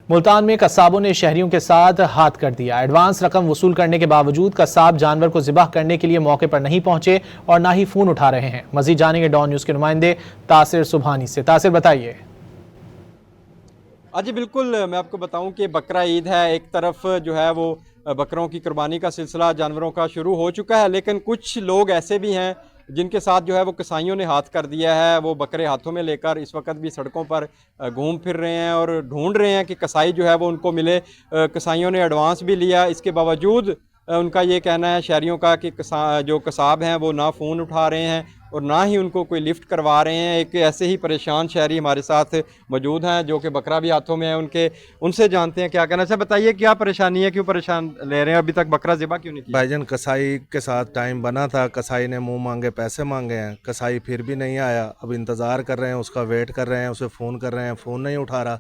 मुल्तान में कसाबों ने शहरियों के साथ हाथ कर दिया। एडवांस रकम वसूल करने के बावजूद कसाब जानवर को ज़िबाह करने के लिए मौके पर नहीं पहुंचे और ना ही फोन उठा रहे हैं। मजीद जानेंगे डॉन न्यूज़ के नुमाइंदे तासिर सुबहानी से। तासिर, बताइए। जी बिल्कुल, मैं आपको बताऊं कि बकरा ईद है। एक तरफ जो है वो बकरों की कुर्बानी का सिलसिला जानवरों का शुरू हो चुका है, लेकिन कुछ लोग ऐसे भी हैं जिनके साथ जो है वो कसाईयों ने हाथ कर दिया है। वो बकरे हाथों में लेकर इस वक्त भी सड़कों पर घूम फिर रहे हैं और ढूंढ रहे हैं कि कसाई जो है वो उनको मिले। कसाईयों ने एडवांस भी लिया, इसके बावजूद उनका ये कहना है शहरियों का कि जो कसाब हैं वो ना फ़ोन उठा रहे हैं और ना ही उनको कोई लिफ्ट करवा रहे हैं। एक ऐसे ही परेशान शहरी हमारे साथ मौजूद हैं जो कि बकरा भी हाथों में है उनसे जानते हैं क्या कहना। अच्छा बताइए, क्या परेशानी है, क्यों परेशान ले रहे हैं? अभी तक बकरा ज़िबा क्यों नहीं किया? भाईजान, कसाई के साथ टाइम बना था, कसाई ने मुंह मांगे पैसे मांगे हैं, कसाई फिर भी नहीं आया। अब इंतज़ार कर रहे हैं, उसका वेट कर रहे हैं, उसे फ़ोन कर रहे हैं, फ़ोन नहीं उठा रहा।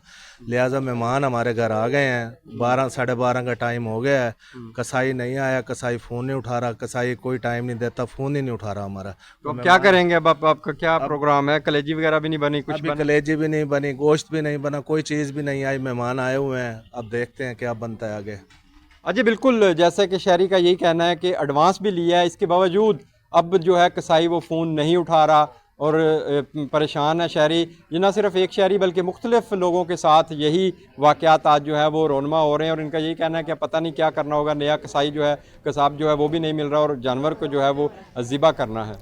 लिहाजा मेहमान हमारे घर आ गए हैं, 12 साढ़े 12 का टाइम हो गया है, कसाई नहीं आया, कसाई फ़ोन नहीं उठा रहा, कसाई कोई टाइम नहीं देता, फ़ोन ही नहीं उठा रहा हमारा। तो अब क्या करेंगे? अब आपका क्या प्रोग्राम है? कलेजी वगैरह भी नहीं बनी? कुछ अभी कलेजी भी नहीं बनी, गोश्त भी नहीं बना, कोई चीज़ भी नहीं आई। मेहमान आए हुए हैं, अब देखते हैं क्या बनता है आगे। अजय बिल्कुल, जैसे कि शहरी का यही कहना है कि एडवांस भी लिया है, इसके बावजूद अब जो है कसाई वो फ़ोन नहीं उठा रहा और परेशान है शहरी। ये ना सिर्फ एक शहरी बल्कि मुख्तलिफ लोगों के साथ यही वाक़यात आज जो है वो रोनमा हो रहे हैं और इनका यही कहना है कि पता नहीं क्या करना होगा। नया कसाई जो है, कसाब जो है वो भी नहीं मिल रहा और जानवर को जो है वो ज़िबा करना है।